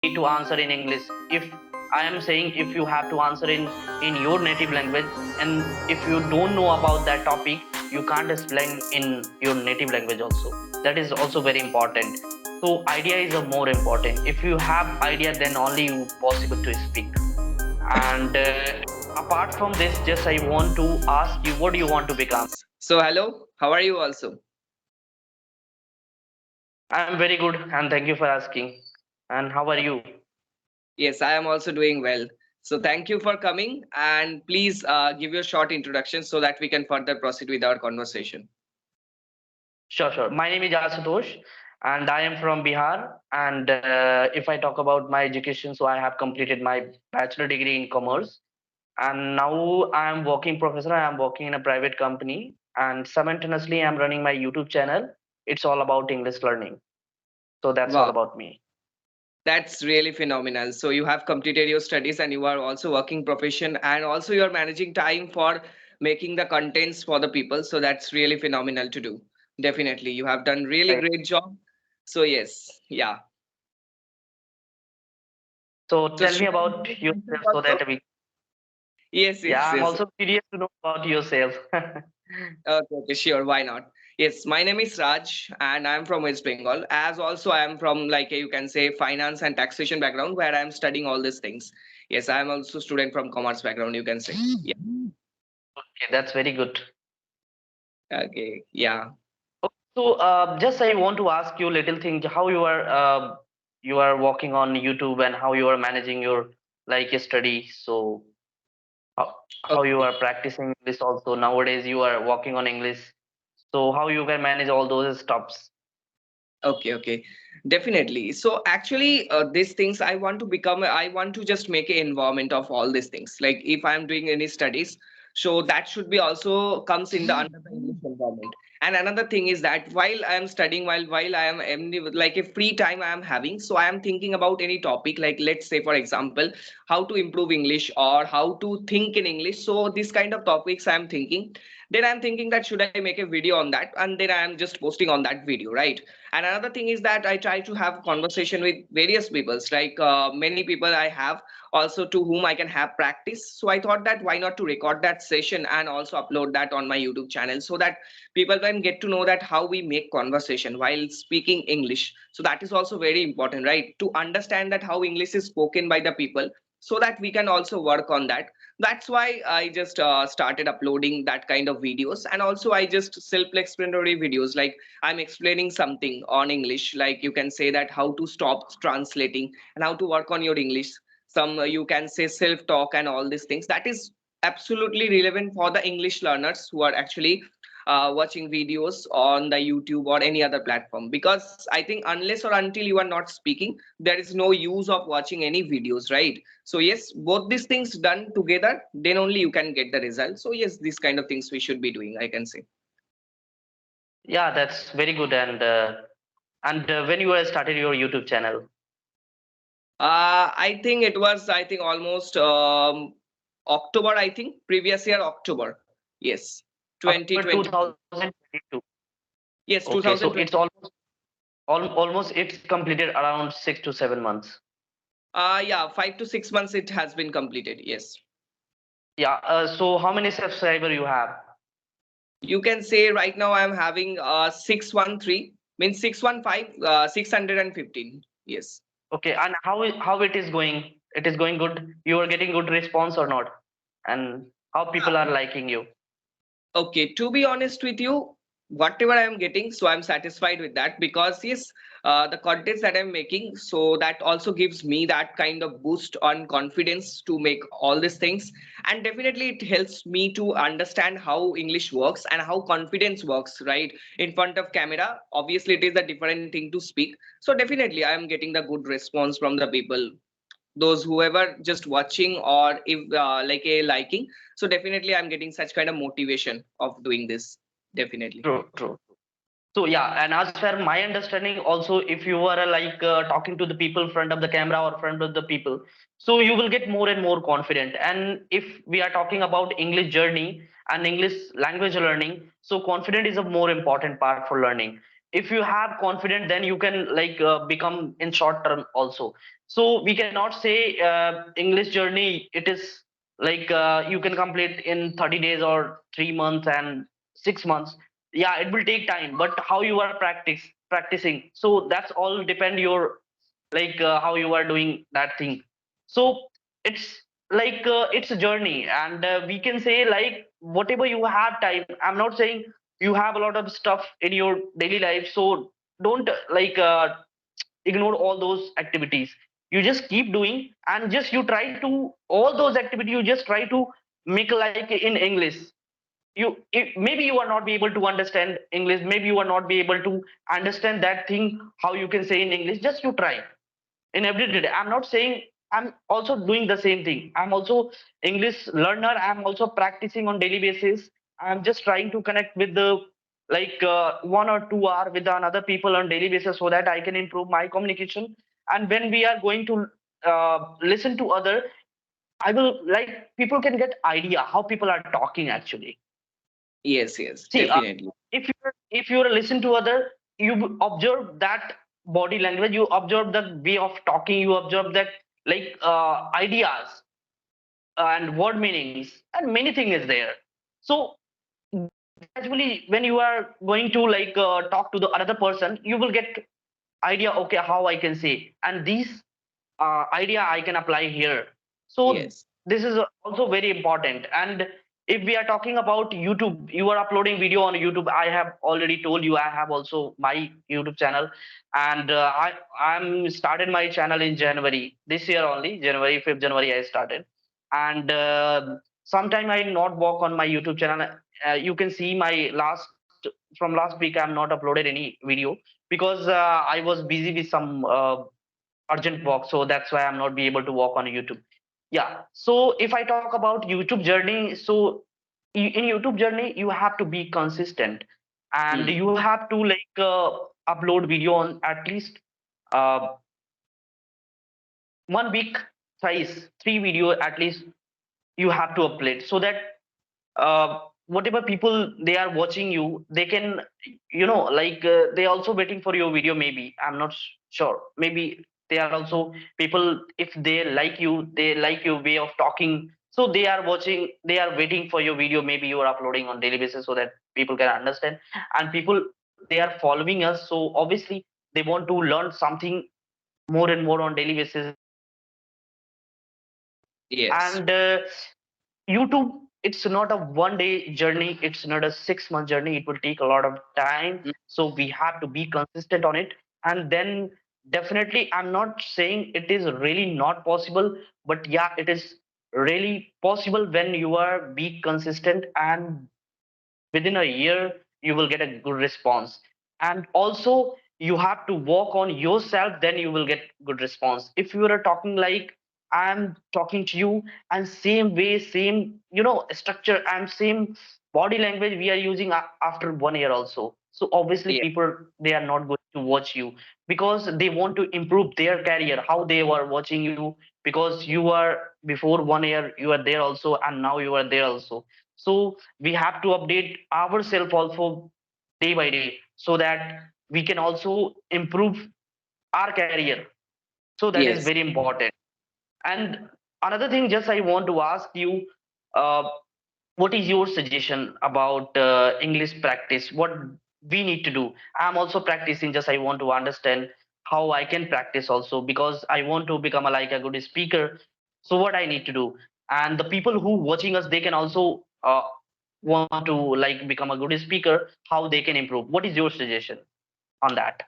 need to answer in English. If I am saying if you have to answer in your native language, and if you don't know about that topic, you can't explain in your native language also. That is also very important. So idea is a more important. If you have idea, then only you possible to speak. And apart from this, just I want to ask you, what do you want to become? So, hello, how are you also? I am very good, and thank you for asking. And how are you? Yes, I am also doing well. So, thank you for coming and please give your short introduction so that we can further proceed with our conversation. Sure, sure. My name is Ashutosh, and I am from Bihar. And if I talk about my education, so I have completed my bachelor degree in commerce, and now I am working professor. I am working in a private company, and simultaneously I am running my YouTube channel. It's all about English learning. So that's all Wow, about me. that's really phenomenal. So, you have completed your studies and you are also working profession and also you are managing time for making the contents for the people. So, that's really phenomenal to do. Definitely, you have done really Right. great job. So, yes, yeah. So So, tell me should I about introduce myself yourself so also? that we. Yes, Yeah, yes, I'm yes. also curious to know about yourself. Okay, okay, sure. Why not? Yes, my name is Raj, and I'm from West Bengal. As also, I am from you can say finance and taxation background, where I'm studying all these things. Yes, I am also student from commerce background. You can say. Yeah. Okay, that's very good. Okay. Yeah. So, just I want to ask you little thing, how you are working on YouTube and how you are managing your like study. So, how, how you Okay. are practicing this also nowadays you are working on English. So, how you can manage all those stuffs? Okay, okay. Definitely. So actually, these things I want to become, I want to just make an environment of all these things. Like if I'm doing any studies, so that should be also comes in the under the English environment. And another thing is that while I am studying, while I am like a free time I am having, so I am thinking about any topic. Like let's say for example, how to improve English or how to think in English. So this kind of topics I am thinking. Then I'm thinking that should I make a video on that, and then I am just posting on that video, right? And another thing is that I try to have conversation with various peoples, like many people I have also to whom I can have practice. So I thought that why not to record that session and also upload that on my YouTube channel so that people can get to know that how we make conversation while speaking English. So that is also very important, right, to understand that how English is spoken by the people, so that we can also work on that. That's why I just started uploading that kind of videos, and also I just self-explanatory videos, like I'm explaining something on English, like you can say that how to stop translating and how to work on your English. Some you can say self talk and all these things. That is absolutely relevant for the English learners who are actually watching videos on the YouTube or any other platform. Because I think unless or until you are not speaking, there is no use of watching any videos, right? So yes, both these things done together, then only you can get the result. So yes, these kind of things we should be doing, I can say. Yeah, that's very good. And when you started your YouTube channel, I think it was, I think almost October, I think previous year, October. Yes, October 2022. 2022. Yes, Okay, so it's 2020. almost it's completed around 6 to 7 months. Yeah, 5 to 6 months it has been completed. Yes. Yeah. So how many subscriber you have? You can say right now I am having 613, means 615, 615. Yes. Okay, and how it is going? It is going good. You are getting good response or not? And how people are liking you? Okay, to be honest with you, whatever I am getting, so I'm satisfied with that, because yes, the contents that I'm making, so that also gives me that kind of boost on confidence to make all these things. And definitely it helps me to understand how English works and how confidence works, right? In front of camera, obviously it is a different thing to speak. So definitely I am getting the good response from the people, those whoever just watching or if like a liking. So definitely I'm getting such kind of motivation of doing this, definitely. True, true. So yeah, and as per my understanding, also if you are talking to the people front of the camera or front of the people, so you will get more and more confident. And if we are talking about English journey and English language learning, so confident is a more important part for learning. if you have confidence, then you can like become in short term also. So we cannot say English journey it is like you can complete in 30 days or 3 months and 6 months. Yeah, it will take time, but how you are practicing, so that's all depend your like how you are doing that thing. So it's like it's a journey, and we can say like whatever you have time. I'm not saying you have a lot of stuff in your daily life, so don't like ignore all those activities. You just keep doing, and just you try to all those activities, you just try to make like in English. Maybe you are not be able to understand English, maybe you are not be able to understand that thing how you can say in English, just you try in every day. I'm not saying I'm also doing the same thing. I'm also English learner. I'm also practicing on daily basis. I'm just trying to connect with the like 1 or 2 hour with another people on daily basis so that I can improve my communication. And when we are going to listen to other, I will like people can get idea how people are talking actually. Yes, yes, See, definitely. if you listen to other, you observe that body language, you observe the way of talking, you observe that like ideas and word meanings, and many things is there. So gradually, when you are going to like talk to the another person, you will get idea. Okay, how I can say, and these idea I can apply here. So Yes. this is also very important. And if we are talking about YouTube, you are uploading video on YouTube. I have already told you I have also my YouTube channel, and I'm started my channel in January this year only. January 5th January I started, and sometime I not work on my YouTube channel. You can see my last from last week I'm not uploaded any video because I was busy with some urgent work, so that's why I'm not be able to walk on YouTube. Yeah, so if I talk about YouTube journey, so in YouTube journey you have to be consistent, and Hmm. you have to like upload video on at least uh, 1 week thrice 3 video at least you have to upload, so that whatever people they are watching you, they can like they also waiting for your video. Maybe I'm not sure, maybe they are also people, if they like you, they like your way of talking, so they are watching, they are waiting for your video. Maybe you are uploading on daily basis so that people can understand, and people they are following us, so obviously they want to learn something more and more on daily basis, and Yes. YouTube, it's not a 1 day journey, it's not a 6 month journey. It will take a lot of time. Mm. So we have to be consistent on it. And then definitely, I'm not saying it is really not possible, but yeah, it is really possible when you are be consistent, and within a year you will get a good response. And also you have to work on yourself, then you will get good response. If you are talking like I'm talking to you, and same way, same structure and same body language we are using after 1 year also, so obviously Yeah. people they are not going to watch you, because they want to improve their career, how they were watching you, because you are before 1 year you are there also, and now you are there also. So we have to update ourselves also day by day, so that we can also improve our career. So that is Yes. very important. And another thing, just I want to ask you, uh, what is your suggestion about English practice? What we need to do? I'm also practicing. Just I want to understand how I can practice also, because I want to become like a good speaker. So what I need to do, and the people who watching us, they can also want to like become a good speaker. How they can improve? What is your suggestion on that?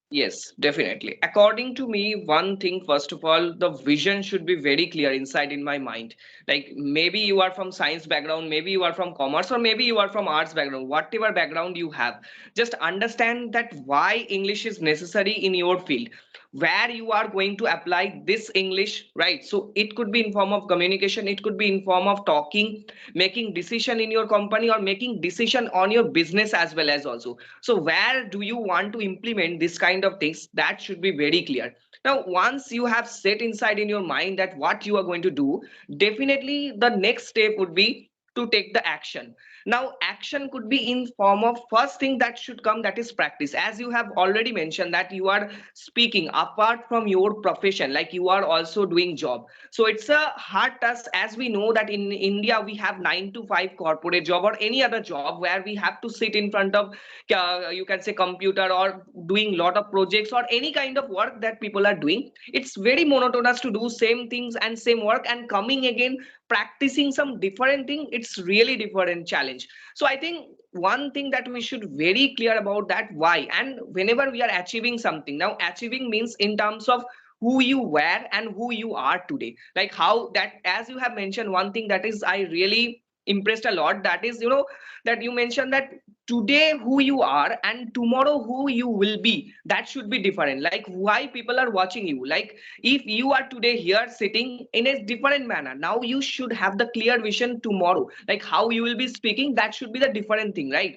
Yes, definitely. According to me, one thing, first of all, the vision should be very clear inside in my mind. Like maybe you are from science background, maybe you are from commerce, or maybe you are from arts background, whatever background you have. Just understand that why English is necessary in your field, where you are going to apply this English, right? So it could be in form of communication, it could be in form of talking, making decision in your company, or making decision on your business as well as also. So where do you want to implement this kind of things, that should be very clear. Now once you have set inside in your mind that what you are going to do, definitely the next step would be to take the action. Now action could be in form of, first thing that should come, that is practice. As you have already mentioned that you are speaking apart from your profession, like you are also doing job. So it's a hard task, as we know that in India we have 9 to 5 corporate job or any other job where we have to sit in front of you can say computer, or doing lot of projects or any kind of work that people are doing. It's very monotonous to do same things and same work, and coming again practicing some different thing, it's really different challenge. So I think one thing that we should very clear about that why, and whenever we are achieving something, now achieving means in terms of who you were and who you are today, like how that, as you have mentioned one thing that is I really impressed a lot, that is, you know, that you mentioned that today who you are and tomorrow who you will be, that should be different. Like why people are watching you, like if you are today here sitting in a different manner, now you should have the clear vision tomorrow, like how you will be speaking, that should be the different thing, right?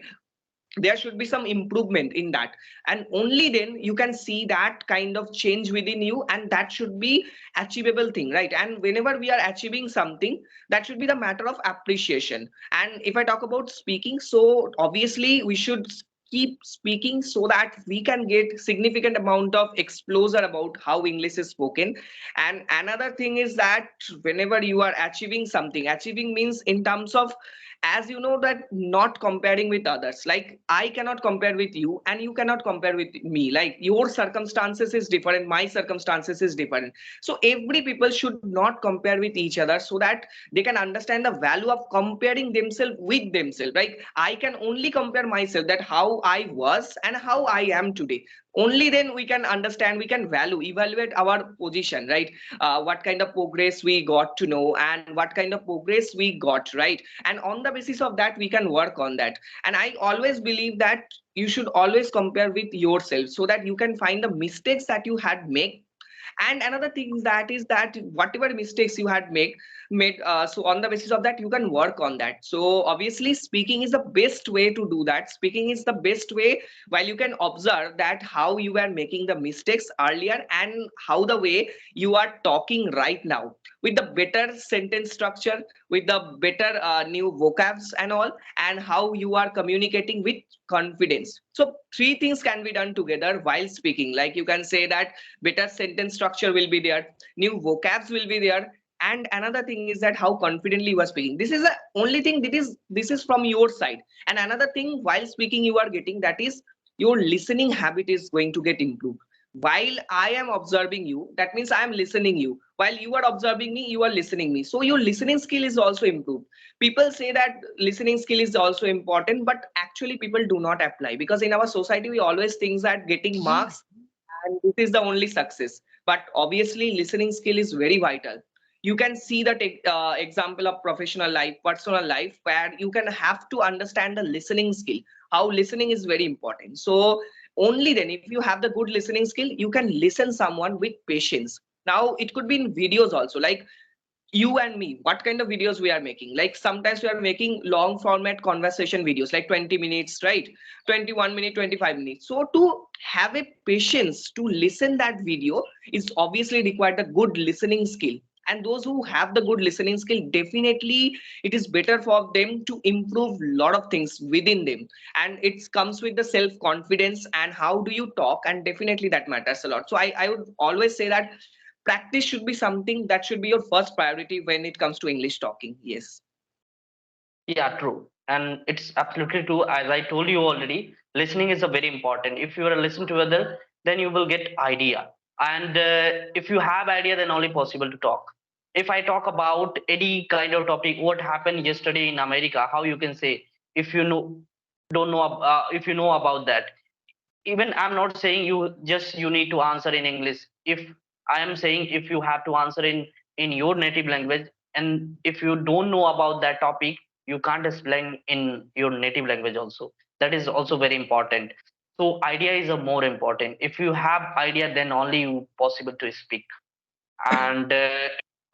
There should be some improvement in that, and only then you can see that kind of change within you, and that should be achievable thing, right? And whenever we are achieving something, that should be the matter of appreciation. And if I talk about speaking, so obviously we should keep speaking so that we can get significant amount of exposure about how English is spoken. And another thing is that whenever you are achieving something, achieving means in terms of, as you know, that not comparing with others, like I cannot compare with you and you cannot compare with me, like your circumstances is different, my circumstances is different. So every people should not compare with each other, so that they can understand the value of comparing themselves with themselves. Like I can only compare myself, that how I was and how I am today. Only then we can understand, we can value evaluate our position, right? What kind of progress we got to know and what kind of progress we got, right? And on the basis of that we can work on that. And I always believe that you should always compare with yourself, so that you can find the mistakes that you had made. And another thing that is that whatever mistakes you had made, so on the basis of that you can work on that. So obviously speaking is the best way to do that. Speaking is the best way, while you can observe that how you were making the mistakes earlier and how the way you are talking right now, with the better sentence structure, with the better new vocabs and all, and how you are communicating with confidence. So three things can be done together while speaking. Like you can say that better sentence structure will be there, new vocabs will be there, and another thing is that how confidently you are speaking. This is the only thing that is, this is from your side. And another thing while speaking you are getting, that is your listening habit is going to get improved. While I am observing you, that means I am listening you, while you are observing me, you are listening me, so your listening skill is also improved. People say that listening skill is also important, but actually people do not apply, because in our society we always think that getting marks and this is the only success. But obviously listening skill is very vital. You can see the example of professional life, personal life, where you can have to understand the listening skill, how listening is very important. So only then, if you have the good listening skill, you can listen someone with patience. Now it could be in videos also, like you and me, what kind of videos we are making. Like sometimes we are making long format conversation videos like 20 minutes, right? 21 minute, 25 minutes. So to have a patience to listen that video is obviously required a good listening skill. And those who have the good listening skill, definitely it is better for them to improve lot of things within them. And it comes with the self confidence and how do you talk, and definitely that matters a lot. So I would always say that practice should be something that should be your first priority when it comes to English talking. Yes. Yeah, true. And it's absolutely true. As I told you already, listening is a very important. If you are listen to other, then you will get idea. And if you have idea, then only possible to talk. If I talk about any kind of topic, what happened yesterday in America, how you can say, if you know, don't know, if you know about that, even I'm not saying you need to answer in English. If I am saying if you have to answer in your native language, and if you don't know about that topic, you can't explain in your native language also. That is also very important. So idea is a more important. If you have idea, then only you possible to speak. And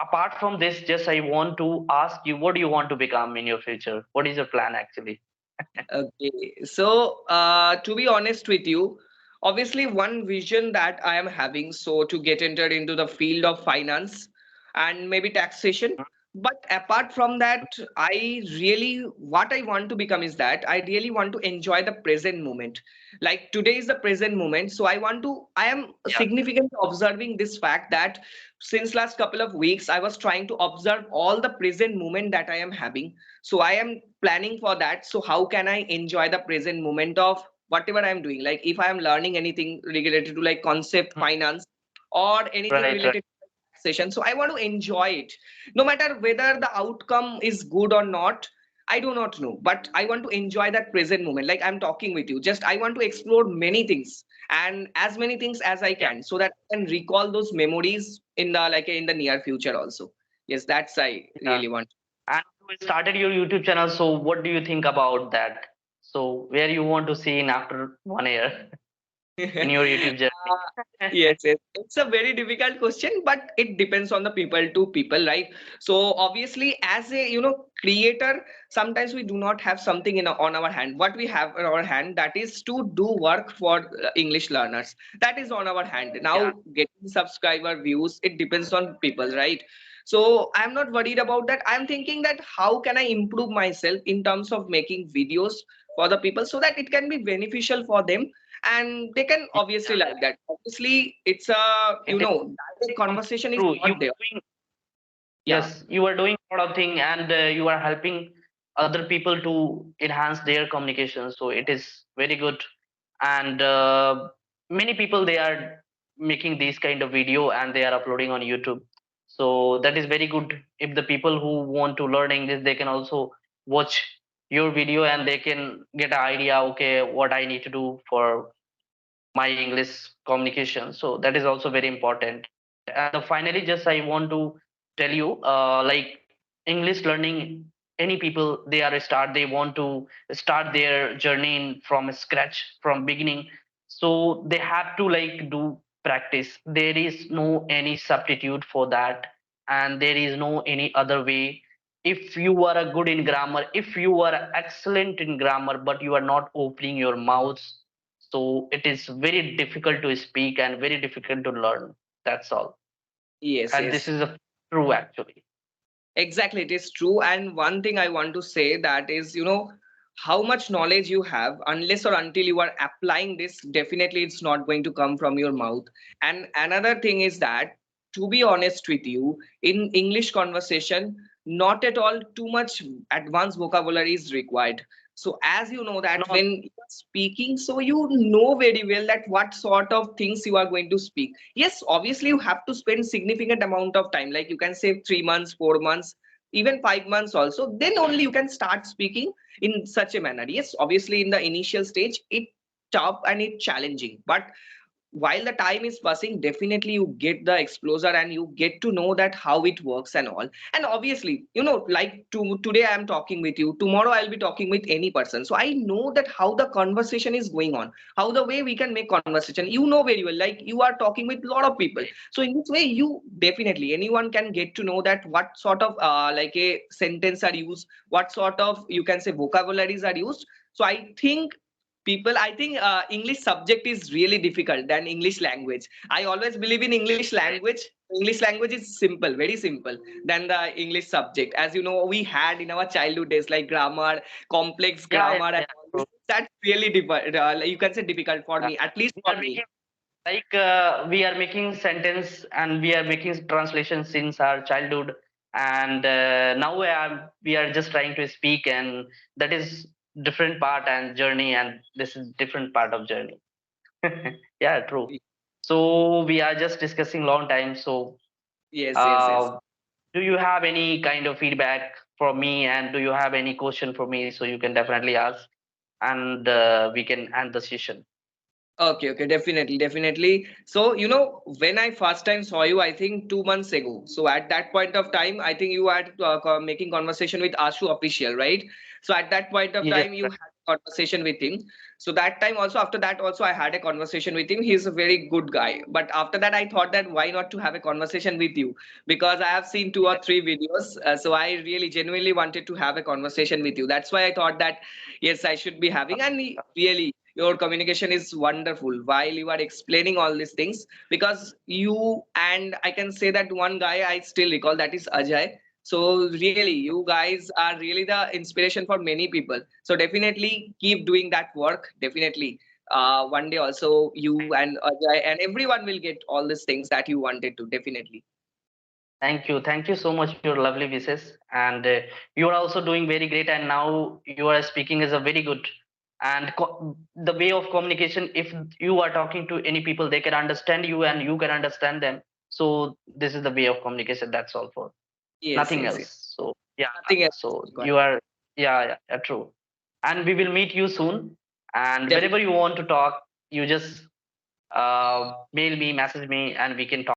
apart from this, just I want to ask you, what do you want to become in your future? What is your plan actually? Okay. So, to be honest with you, obviously one vision that I am having, so to get entered into the field of finance and maybe taxation. But apart from that, I really, what I want to become is that I really want to enjoy the present moment. Like today is the present moment, so I am Yeah. significantly observing this fact that since last couple of weeks I was trying to observe all the present moment that I am having. So I am planning for that. So how can I enjoy the present moment of whatever I am doing? Like if I am learning anything related to like concept Mhm. finance or anything Right, right. related to session, so I want to enjoy it no matter whether the outcome is good or not. I do not know, but I want to enjoy that present moment. Like I'm talking with you, just I want to explore many things and as many things as I Yeah. can, so that I can recall those memories in the like in the near future also. Yes, that's I Yeah. really want. And you started your YouTube channel, so what do you think about that? So where you want to see in after 1 year in your YouTube journey? Yes, yes. It's a very difficult question, but it depends on the people to people, right? So obviously, as a creator, sometimes we do not have something on our hand. What we have in our hand, that is to do work for English learners. That is on our hand. Yeah. Now, getting subscriber views, it depends on people, right? So I'm not worried about that. I'm thinking that how can I improve myself in terms of making videos for the people so that it can be beneficial for them and they can obviously Yeah, like that. Obviously it's a it is direct conversation is true. You not there. are doing, Yeah. yes, you are doing a lot of thing, and you are helping other people to enhance their communication. So it is very good, and many people they are making these kind of video and they are uploading on YouTube. So that is very good. If the people who want to learn English, they can also watch your video and they can get an idea. Okay, what I need to do for my English communication. So that is also very important. And finally, just I want to tell you, like English learning, any people they want to start their journey from scratch, from beginning. So they have to like do practice. There is no any substitute for that, and there is no any other way. If you are a good in grammar, if you are excellent in grammar, but you are not opening your mouth, so it is very difficult to speak and very difficult to learn. That's all. Yes, And this yes. is a true actually. Exactly, it is true. And one thing I want to say that is, how much knowledge you have, unless or until you are applying this, definitely it's not going to come from your mouth. And another thing is that, to be honest with you, in English conversation, not at all too much advanced vocabulary is required. So as you know that No, when you are speaking, so you know very well that what sort of things you are going to speak. Yes, obviously you have to spend significant amount of time, like you can say 3 months, 4 months, even 5 months also, then only you can start speaking in such a manner. Yes, obviously in the initial stage it tough and it challenging, but while the time is passing, definitely you get the exposure and you get to know that how it works and all. And obviously, like today I am talking with you, tomorrow I'll be talking with any person, so I know that how the conversation is going on, how the way we can make conversation, very well, like you are talking with a lot of people. So in this way, you definitely anyone can get to know that what sort of like a sentence are used, what sort of you can say vocabularies are used. So I think English subject is really difficult than English language. I always believe in English language. English language is simple, very simple than the English subject. As you know, we had in our childhood days like grammar, complex yeah, yeah, grammar and yeah, all this. true. That's really difficult, like you can say difficult for Uh, me, at least we for are me. making we are making sentence and we are making translation since our childhood, and now we are just trying to speak, and that is different part and journey, and this is different part of journey. Yeah, true. So we are just discussing long time. So Yes, yes, yes. uh, do you have any kind of feedback for me, and do you have any question for me? So you can definitely ask, and we can end the session. Okay, okay, definitely, definitely. So, when I first time saw you, I think 2 months ago. So at that point of time, I think you had making conversation with Ashu official, right? So at that point of Yes, time, you right. had a conversation with him. So that time also, after that also, I had a conversation with him. He's a very good guy. But after that, I thought that why not to have a conversation with you? Because I have seen two or Yes, three videos. So I really genuinely wanted to have a conversation with you. That's why I thought that yes, I should be having. And really, your communication is wonderful while you are explaining all these things, because you and I can say that one guy I still recall, that is Ajay. So really, you guys are really the inspiration for many people. So definitely keep doing that work. Definitely. One day also you and Ajay and everyone will get all these things that you wanted to. Definitely. Thank you so much. Your lovely wishes, and you are also doing very great. And now you are speaking is a very good, and the way of communication. If you are talking to any people, they can understand you, and you can understand them. So this is the way of communication. That's all for Yes, nothing yes, yes. else. So yeah, Nothing else is so required. you are, yeah, true. And we will meet you soon. And Definitely. whenever you want to talk, you just mail me, message me, and we can talk.